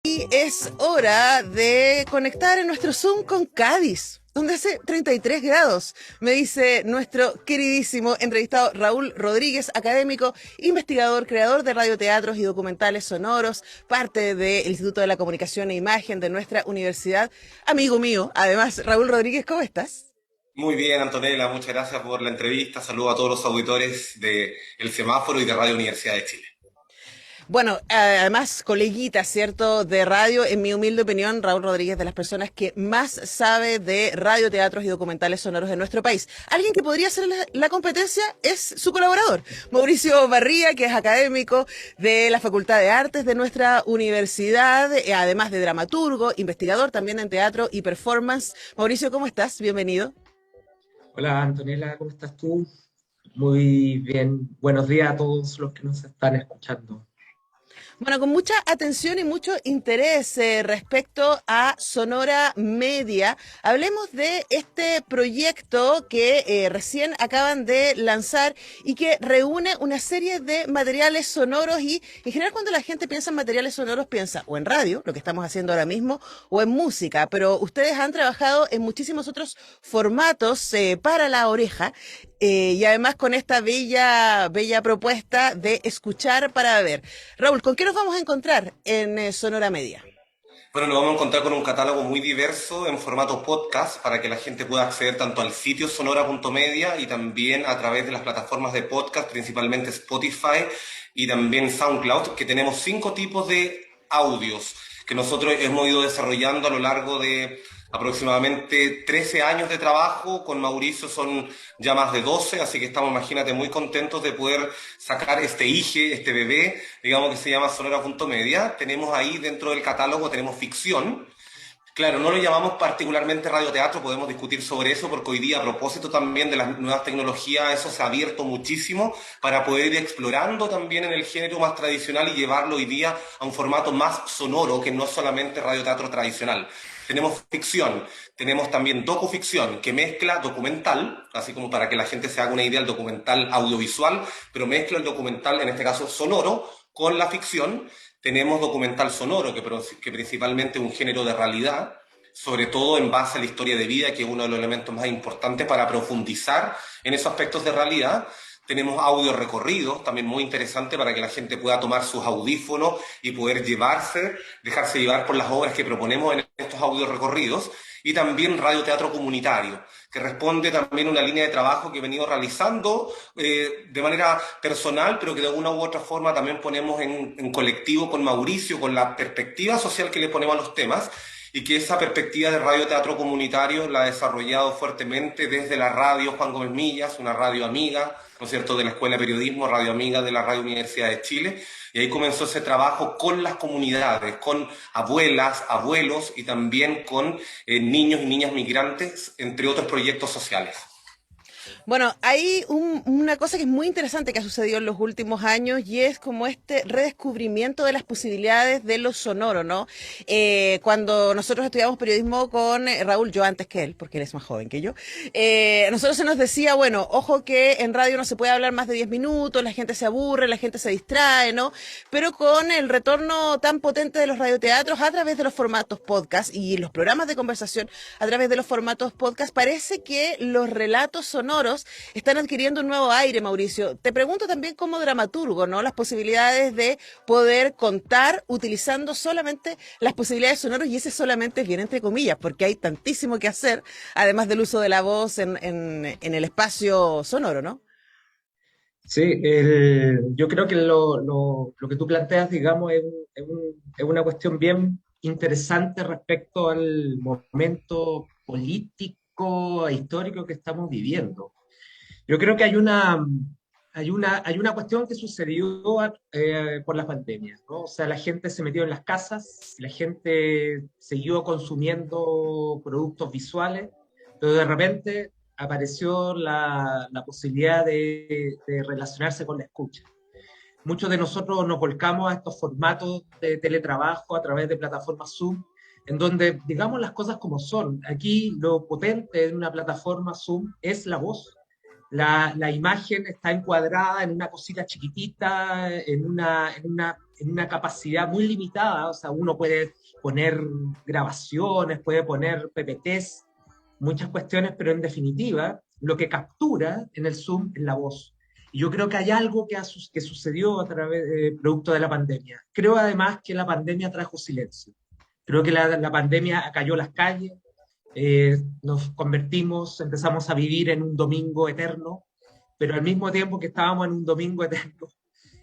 Y es hora de conectar en nuestro Zoom con Cádiz, donde hace 33 grados, me dice nuestro queridísimo entrevistado Raúl Rodríguez, académico, investigador, creador de radioteatros y documentales sonoros, parte del Instituto de la Comunicación e Imagen de nuestra universidad, amigo mío. Además, Raúl Rodríguez, ¿cómo estás? Muy bien, Antonella, muchas gracias por la entrevista. Saludo a todos los auditores de El Semáforo y de Radio Universidad de Chile. Bueno, además, coleguita, ¿cierto?, de radio, en mi humilde opinión, Raúl Rodríguez, de las personas que más sabe de radioteatros y documentales sonoros de nuestro país. Alguien que podría hacer la competencia es su colaborador, Mauricio Barría, que es académico de la Facultad de Artes de nuestra universidad, además de dramaturgo, investigador también en teatro y performance. Mauricio, ¿cómo estás? Bienvenido. Hola Antonella, ¿cómo estás tú? Muy bien. Buenos días a todos los que nos están escuchando. Bueno, con mucha atención y mucho interés respecto a Sonora Media, hablemos de este proyecto que recién acaban de lanzar y que reúne una serie de materiales sonoros y en general cuando la gente piensa en materiales sonoros piensa o en radio, lo que estamos haciendo ahora mismo, o en música, pero ustedes han trabajado en muchísimos otros formatos para la oreja. Y además con esta bella propuesta de escuchar para ver. Raúl, ¿con qué nos vamos a encontrar en Sonora Media? Bueno, nos vamos a encontrar con un catálogo muy diverso en formato podcast para que la gente pueda acceder tanto al sitio sonora.media y también a través de las plataformas de podcast, principalmente Spotify y también SoundCloud, que tenemos 5 tipos de audios que nosotros hemos ido desarrollando a lo largo de aproximadamente 13 años de trabajo. Con Mauricio son ya más de 12, así que estamos, imagínate, muy contentos de poder sacar este IGE, este bebé, digamos, que se llama Sonora.media. Tenemos ahí dentro del catálogo, tenemos ficción. Claro, no lo llamamos particularmente radioteatro, podemos discutir sobre eso, porque hoy día, a propósito también de las nuevas tecnologías, eso se ha abierto muchísimo para poder ir explorando también en el género más tradicional y llevarlo hoy día a un formato más sonoro, que no es solamente radioteatro tradicional. Tenemos ficción, tenemos también docuficción, que mezcla documental, así como para que la gente se haga una idea, el documental audiovisual, pero mezcla el documental, en este caso sonoro, con la ficción. Tenemos documental sonoro, que principalmente es un género de realidad, sobre todo en base a la historia de vida, que es uno de los elementos más importantes para profundizar en esos aspectos de realidad. Tenemos audio recorridos, también muy interesante para que la gente pueda tomar sus audífonos y poder dejarse llevar por las obras que proponemos en estos audios recorridos. Y también radioteatro comunitario, que responde también a una línea de trabajo que he venido realizando de manera personal, pero que de alguna u otra forma también ponemos en colectivo con Mauricio, con la perspectiva social que le ponemos a los temas, y que esa perspectiva de radioteatro comunitario la ha desarrollado fuertemente desde la radio Juan Gómez Millas, una radio amiga, ¿no es cierto?, de la Escuela de Periodismo, radio amiga de la Radio Universidad de Chile, y ahí comenzó ese trabajo con las comunidades, con abuelas, abuelos y también con niños y niñas migrantes, entre otros proyectos sociales. Bueno, hay una cosa que es muy interesante que ha sucedido en los últimos años y es como este redescubrimiento de las posibilidades de lo sonoro, ¿no? Cuando nosotros estudiamos periodismo con Raúl, yo antes que él, porque él es más joven que yo, nosotros se nos decía, bueno, ojo que en radio no se puede hablar más de 10 minutos, la gente se aburre, la gente se distrae, ¿no? Pero con el retorno tan potente de los radioteatros a través de los formatos podcast y los programas de conversación a través de los formatos podcast, parece que los relatos sonoros están adquiriendo un nuevo aire, Mauricio. Te pregunto también como dramaturgo, ¿no? Las posibilidades de poder contar utilizando solamente las posibilidades sonoras, y ese solamente viene entre comillas, porque hay tantísimo que hacer, además del uso de la voz en el espacio sonoro, ¿no? Sí, yo creo que lo que tú planteas, digamos, es una cuestión bien interesante respecto al momento político e histórico que estamos viviendo. Yo creo que hay una cuestión que sucedió por la pandemia, ¿no? O sea, la gente se metió en las casas, la gente siguió consumiendo productos visuales, pero de repente apareció la posibilidad de relacionarse con la escucha. Muchos de nosotros nos volcamos a estos formatos de teletrabajo a través de plataformas Zoom, en donde digamos las cosas como son. Aquí lo potente en una plataforma Zoom es la voz. La imagen está encuadrada en una cosita chiquitita, en una en una capacidad muy limitada, o sea, uno puede poner grabaciones, puede poner PPTs, muchas cuestiones, pero en definitiva, lo que captura en el Zoom es la voz. Y yo creo que hay algo que sucedió a través, producto de la pandemia. Creo además que la pandemia trajo silencio. Creo que la pandemia acalló las calles, nos convertimos, empezamos a vivir en un domingo eterno, pero al mismo tiempo que estábamos en un domingo eterno,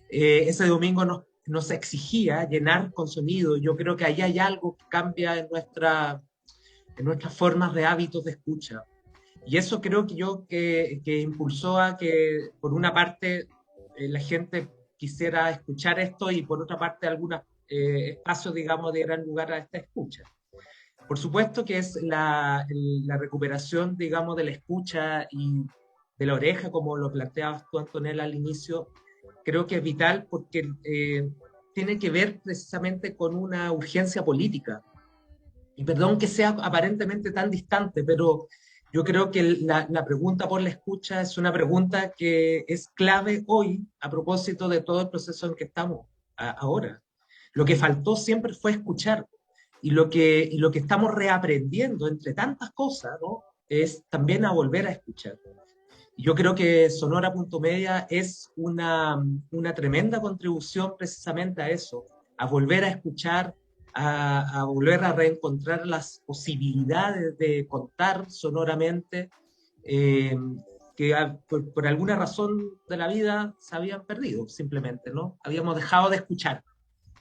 ese domingo nos exigía llenar con sonido. Yo creo que ahí hay algo que cambia en nuestras formas de hábitos de escucha. Y eso creo que impulsó a que, por una parte, la gente quisiera escuchar esto y por otra parte, algunos espacios, digamos, dieran lugar a esta escucha. Por supuesto que es la recuperación, digamos, de la escucha y de la oreja, como lo planteabas tú, Antonella, al inicio, creo que es vital porque tiene que ver precisamente con una urgencia política. Y perdón que sea aparentemente tan distante, pero yo creo que la pregunta por la escucha es una pregunta que es clave hoy a propósito de todo el proceso en que estamos ahora. Lo que faltó siempre fue escuchar y lo que estamos reaprendiendo entre tantas cosas, ¿no? Es también a volver a escuchar. Yo creo que Sonora.media es una tremenda contribución precisamente a eso, a volver a escuchar, a volver a reencontrar las posibilidades de contar sonoramente, eh, que por alguna razón de la vida se habían perdido, simplemente, ¿no? Habíamos dejado de escuchar.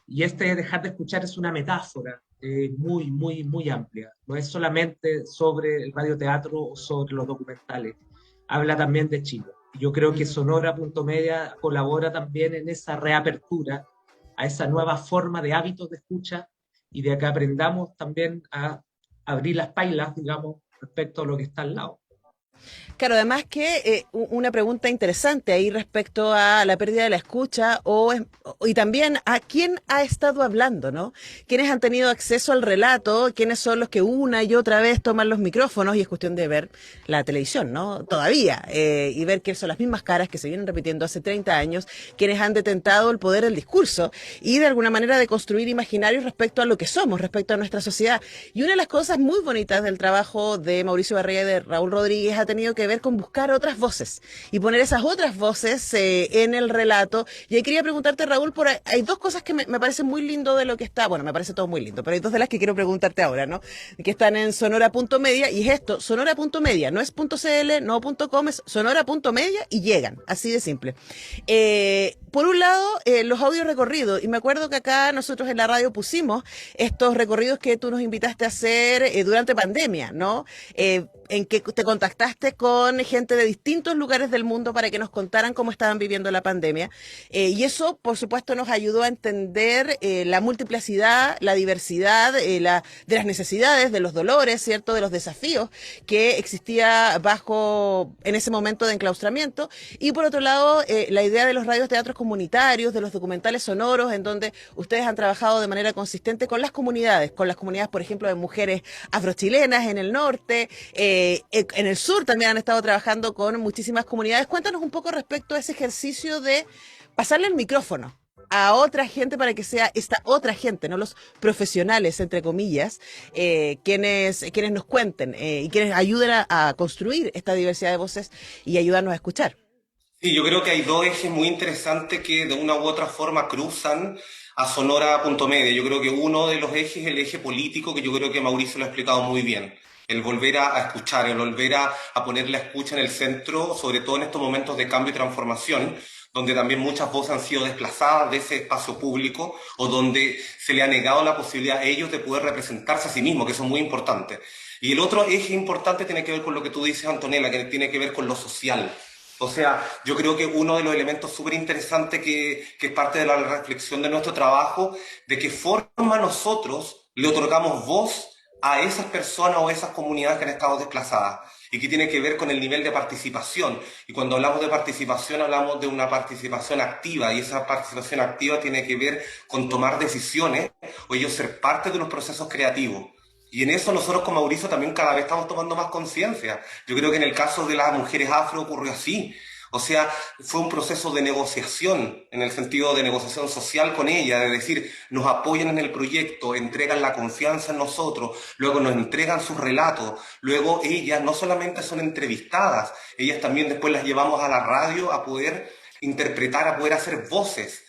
Y este dejar de escuchar es una metáfora muy, muy, muy amplia. No es solamente sobre el radioteatro o sobre los documentales. Habla también de Chile. Yo creo que Sonora.media colabora también en esa reapertura a esa nueva forma de hábitos de escucha y de que aprendamos también a abrir las pailas, digamos, respecto a lo que está al lado. Claro, además que una pregunta interesante ahí respecto a la pérdida de la escucha y también a quién ha estado hablando, ¿no? ¿Quiénes han tenido acceso al relato? ¿Quiénes son los que una y otra vez toman los micrófonos? Y es cuestión de ver la televisión, ¿no? Todavía. Y ver que son las mismas caras que se vienen repitiendo hace 30 años, quienes han detentado el poder del discurso y de alguna manera de construir imaginarios respecto a lo que somos, respecto a nuestra sociedad. Y una de las cosas muy bonitas del trabajo de Mauricio Barrera y de Raúl Rodríguez ha tenido que ver con buscar otras voces y poner esas otras voces en el relato. Y ahí quería preguntarte, Raúl, hay dos cosas que me parecen muy lindo de lo que está, bueno, me parece todo muy lindo, pero hay dos de las que quiero preguntarte ahora, ¿no? Que están en Sonora.media, y es esto, Sonora.media, no es .cl, no .com, es Sonora.media y llegan, así de simple. Por un lado, los audios recorridos, y me acuerdo que acá nosotros en la radio pusimos estos recorridos que tú nos invitaste a hacer durante pandemia, ¿no? En que te contactaste con gente de distintos lugares del mundo para que nos contaran cómo estaban viviendo la pandemia. Y eso, por supuesto, nos ayudó a entender la multiplicidad, la diversidad de las necesidades, de los dolores, ¿cierto? De los desafíos que existía en ese momento de enclaustramiento. Y por otro lado, la idea de los radioteatros comunitarios, de los documentales sonoros, en donde ustedes han trabajado de manera consistente con las comunidades, por ejemplo, de mujeres afrochilenas en el norte, en el sur también han estado trabajando con muchísimas comunidades. Cuéntanos un poco respecto a ese ejercicio de pasarle el micrófono a otra gente para que sea esta otra gente, no los profesionales, entre comillas, quienes nos cuenten y quienes ayuden a construir esta diversidad de voces y ayudarnos a escuchar. Sí, yo creo que hay dos ejes muy interesantes que de una u otra forma cruzan a Sonora.media. Yo creo que uno de los ejes es el eje político, que yo creo que Mauricio lo ha explicado muy bien. El volver a escuchar, el volver a poner la escucha en el centro, sobre todo en estos momentos de cambio y transformación, donde también muchas voces han sido desplazadas de ese espacio público o donde se le ha negado la posibilidad a ellos de poder representarse a sí mismos, que eso es muy importante. Y el otro eje importante tiene que ver con lo que tú dices, Antonella, que tiene que ver con lo social. O sea, yo creo que uno de los elementos súper interesantes que es parte de la reflexión de nuestro trabajo, de qué forma nosotros le otorgamos voz a esas personas o esas comunidades que han estado desplazadas y que tiene que ver con el nivel de participación. Y cuando hablamos de participación, hablamos de una participación activa, y esa participación activa tiene que ver con tomar decisiones o ellos ser parte de los procesos creativos. Y en eso nosotros con Mauricio también cada vez estamos tomando más conciencia. Yo creo que en el caso de las mujeres afro ocurrió así. O sea, fue un proceso de negociación, en el sentido de negociación social con ella, de decir, nos apoyan en el proyecto, entregan la confianza en nosotros, luego nos entregan sus relatos, luego ellas no solamente son entrevistadas, ellas también después las llevamos a la radio a poder interpretar, a poder hacer voces.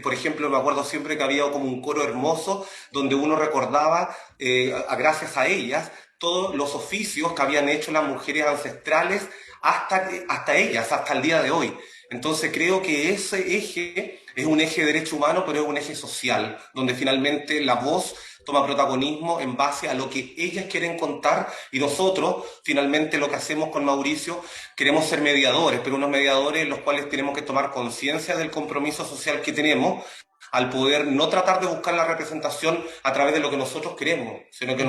Por ejemplo, me acuerdo siempre que había como un coro hermoso donde uno recordaba, gracias a ellas, todos los oficios que habían hecho las mujeres ancestrales hasta ellas, hasta el día de hoy. Entonces creo que ese eje es un eje de derecho humano, pero es un eje social, donde finalmente la voz toma protagonismo en base a lo que ellas quieren contar y nosotros, finalmente lo que hacemos con Mauricio, queremos ser mediadores, pero unos mediadores en los cuales tenemos que tomar conciencia del compromiso social que tenemos al poder no tratar de buscar la representación a través de lo que nosotros queremos, sino que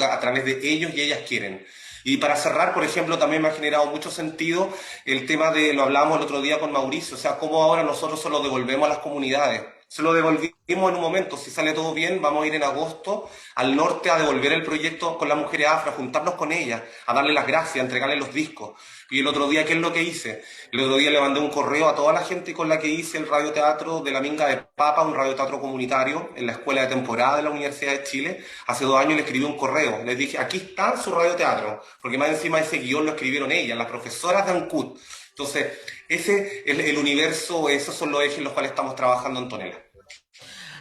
a través de ellos y ellas quieren. Y para cerrar, por ejemplo, también me ha generado mucho sentido el tema de, lo hablábamos el otro día con Mauricio, o sea, cómo ahora nosotros se lo devolvemos a las comunidades. Se lo devolvimos en un momento, si sale todo bien, vamos a ir en agosto al norte a devolver el proyecto con las mujeres afro, a juntarnos con ellas, a darle las gracias, a entregarle los discos. Y el otro día, ¿qué es lo que hice? El otro día le mandé un correo a toda la gente con la que hice el radioteatro de la Minga de Papa, un radioteatro comunitario en la escuela de temporada de la Universidad de Chile. Hace 2 años le escribí un correo. Les dije, aquí está su radioteatro. Porque más encima ese guión lo escribieron ellas, las profesoras de ANCUT. Entonces, ese es el universo, esos son los ejes en los cuales estamos trabajando, Antonella.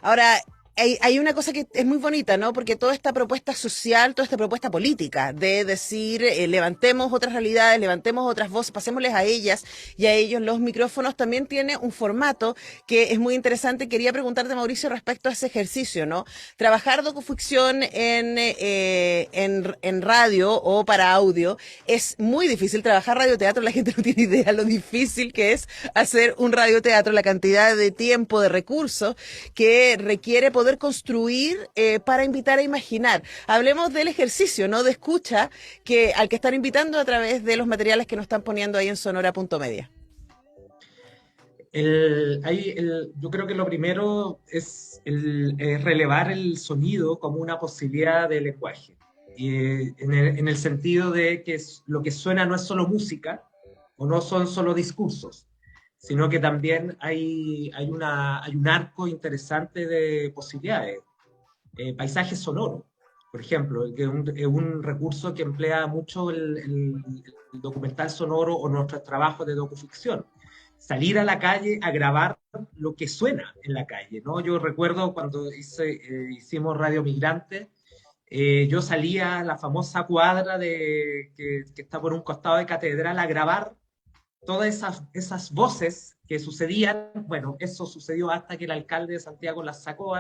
Ahora, hay una cosa que es muy bonita, ¿no? Porque toda esta propuesta social, toda esta propuesta política de decir, levantemos otras realidades, levantemos otras voces, pasémosles a ellas y a ellos los micrófonos, también tiene un formato que es muy interesante. Quería preguntarte, Mauricio, respecto a ese ejercicio, ¿no? Trabajar docuficción en radio o para audio es muy difícil. Trabajar radioteatro, la gente no tiene idea lo difícil que es hacer un radioteatro, la cantidad de tiempo, de recursos que requiere poder construir para invitar a imaginar. Hablemos del ejercicio, ¿no? De escucha al que están invitando a través de los materiales que nos están poniendo ahí en sonora.media. Yo creo que lo primero es relevar el sonido como una posibilidad de lenguaje. En el sentido de que lo que suena no es solo música o no son solo discursos, sino que también hay un arco interesante de posibilidades. Paisaje sonoro, por ejemplo, que es un recurso que emplea mucho el documental sonoro o nuestros trabajos de docuficción. Salir a la calle a grabar lo que suena en la calle, ¿no? Yo recuerdo cuando hicimos Radio Migrante, yo salía a la famosa cuadra que está por un costado de Catedral a grabar todas esas voces que sucedían. Bueno, eso sucedió hasta que el alcalde de Santiago las sacó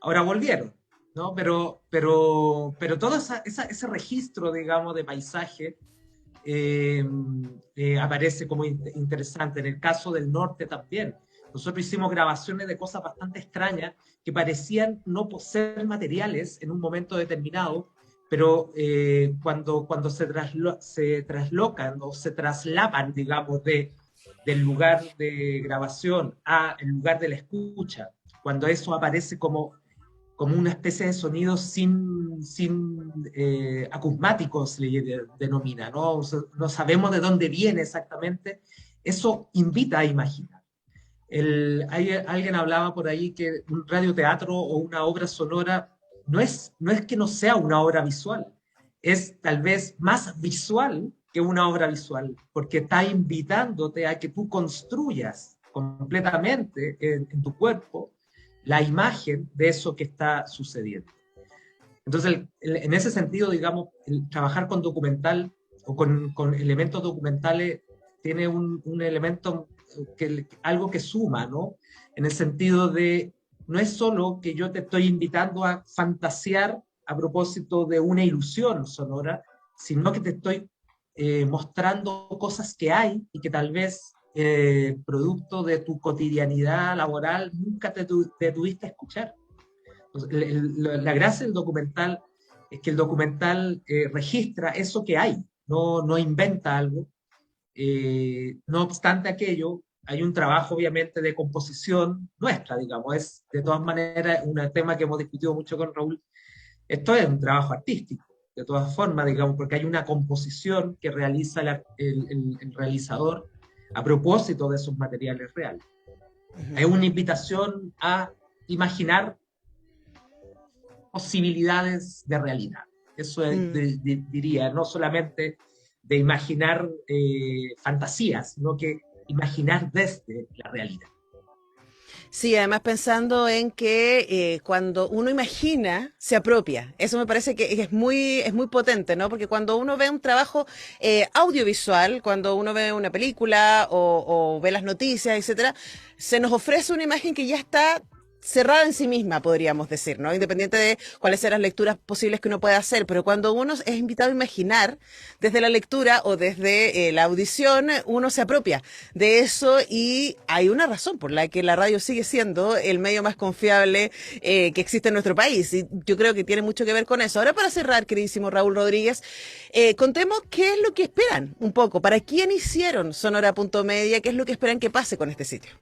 ahora volvieron, ¿no? Pero todo ese registro, digamos, de paisaje aparece como interesante. En el caso del norte también. Nosotros hicimos grabaciones de cosas bastante extrañas que parecían no ser materiales en un momento determinado, pero cuando se traslocan o se traslapan, digamos, del lugar de grabación al lugar de la escucha, cuando eso aparece como una especie de sonido sin acusmático, se le denomina, ¿no? O sea, no sabemos de dónde viene exactamente, eso invita a imaginar. Alguien hablaba por ahí que un radioteatro o una obra sonora no es que no sea una obra visual, es tal vez más visual que una obra visual, porque está invitándote a que tú construyas completamente en tu cuerpo la imagen de eso que está sucediendo. Entonces, en ese sentido, digamos, el trabajar con documental o con elementos documentales tiene un elemento, algo que suma, ¿no? En el sentido de, no es solo que yo te estoy invitando a fantasear a propósito de una ilusión sonora, sino que te estoy mostrando cosas que hay y que tal vez producto de tu cotidianidad laboral nunca te tuviste a escuchar. Entonces, la gracia del documental es que el documental registra eso que hay, no inventa algo. No obstante aquello, hay un trabajo obviamente de composición nuestra, digamos, es de todas maneras un tema que hemos discutido mucho con Raúl. Esto es un trabajo artístico, de todas formas, digamos, porque hay una composición que realiza el realizador a propósito de esos materiales reales. Es una invitación a imaginar posibilidades de realidad. Eso es, diría, no solamente de imaginar fantasías, sino que imaginar desde la realidad. Sí, además pensando en que cuando uno imagina, se apropia. Eso me parece que es muy potente, ¿no? Porque cuando uno ve un trabajo audiovisual, cuando uno ve una película o ve las noticias, etcétera, se nos ofrece una imagen que ya está cerrada en sí misma, podríamos decir, ¿no? Independiente de cuáles sean las lecturas posibles que uno pueda hacer, pero cuando uno es invitado a imaginar desde la lectura o desde la audición, uno se apropia de eso y hay una razón por la que la radio sigue siendo el medio más confiable que existe en nuestro país y yo creo que tiene mucho que ver con eso. Ahora para cerrar, queridísimo Raúl Rodríguez, contemos qué es lo que esperan un poco, para quién hicieron Sonora.media, qué es lo que esperan que pase con este sitio.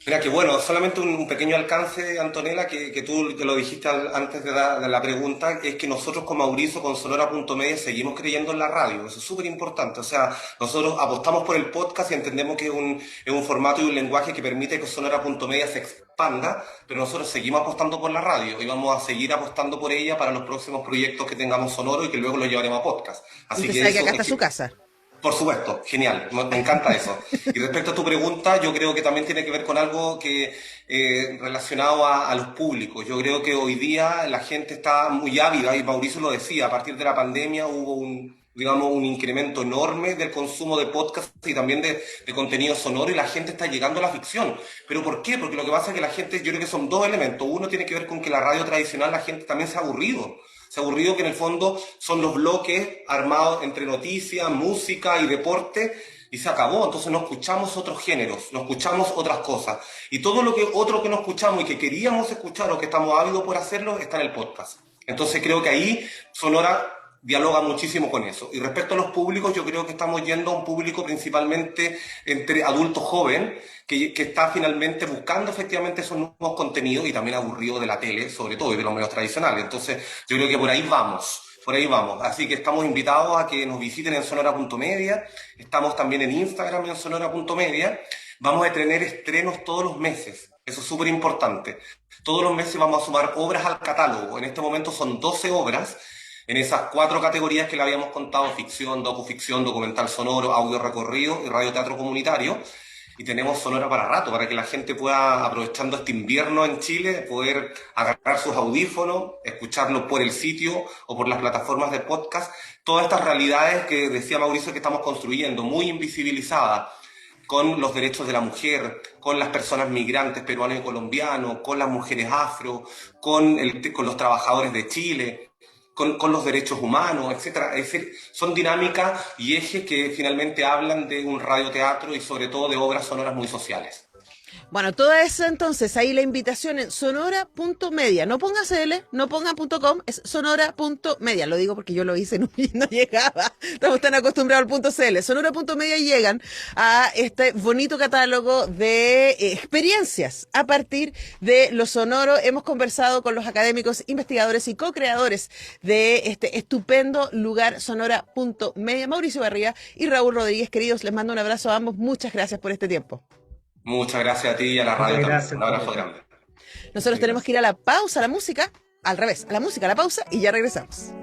Mira, que bueno, solamente un pequeño alcance, Antonella, que tú que lo dijiste antes de la pregunta, es que nosotros con Mauricio, con Sonora.media, seguimos creyendo en la radio. Eso es súper importante. O sea, nosotros apostamos por el podcast y entendemos que es un formato y un lenguaje que permite que Sonora.media se expanda, pero nosotros seguimos apostando por la radio y vamos a seguir apostando por ella para los próximos proyectos que tengamos sonoro y que luego lo llevaremos a podcast. Y Así usted que sabe que eso acá es está que... su casa. Por supuesto, genial, me encanta eso. Y respecto a tu pregunta, yo creo que también tiene que ver con algo que relacionado a los públicos. Yo creo que hoy día la gente está muy ávida, y Mauricio lo decía, a partir de la pandemia hubo digamos, un incremento enorme del consumo de podcast y también de contenido sonoro y la gente está llegando a la ficción. ¿Pero por qué? Porque lo que pasa es que la gente, yo creo que son dos elementos. Uno tiene que ver con que la radio tradicional la gente también se ha aburrido. Se ha aburrido que en el fondo son los bloques armados entre noticias, música y deporte y se acabó. Entonces no escuchamos otros géneros, no escuchamos otras cosas. Y todo lo que otro que no escuchamos y que queríamos escuchar o que estamos ávidos por hacerlo está en el podcast. Entonces creo que ahí Sonora dialoga muchísimo con eso. Y respecto a los públicos, yo creo que estamos yendo a un público principalmente entre adultos jóvenes, que está finalmente buscando efectivamente esos nuevos contenidos y también aburrido de la tele, sobre todo, y de los medios tradicionales. Entonces, yo creo que por ahí vamos. Por ahí vamos. Así que estamos invitados a que nos visiten en sonora.media. Estamos también en Instagram en sonora.media. Vamos a tener estrenos todos los meses. Eso es súper importante. Todos los meses vamos a sumar obras al catálogo. En este momento son 12 obras en esas 4 categorías que le habíamos contado: ficción, docuficción, documental sonoro, audio recorrido y radioteatro comunitario. Y tenemos Sonora para rato, para que la gente pueda, aprovechando este invierno en Chile, poder agarrar sus audífonos, escucharlo por el sitio o por las plataformas de podcast. Todas estas realidades que decía Mauricio que estamos construyendo, muy invisibilizadas, con los derechos de la mujer, con las personas migrantes peruanos y colombianos, con las mujeres afro, con los trabajadores de Chile, con los derechos humanos, etcétera. Es decir, son dinámicas y ejes que finalmente hablan de un radioteatro y sobre todo de obras sonoras muy sociales. Bueno, toda esa entonces, ahí la invitación en sonora.media. No ponga CL, no ponga .com, es sonora.media. Lo digo porque yo lo hice y no llegaba. Estamos tan acostumbrados al .cl. Sonora.media y llegan a este bonito catálogo de experiencias a partir de lo sonoro. Hemos conversado con los académicos, investigadores y co-creadores de este estupendo lugar sonora.media. Mauricio Barría y Raúl Rodríguez, queridos, les mando un abrazo a ambos. Muchas gracias por este tiempo. Muchas gracias a ti y a la radio Muchas también. gracias, Un abrazo grande. Nosotros tenemos que ir a la pausa, a la música, al revés, a la música, a la pausa y ya regresamos.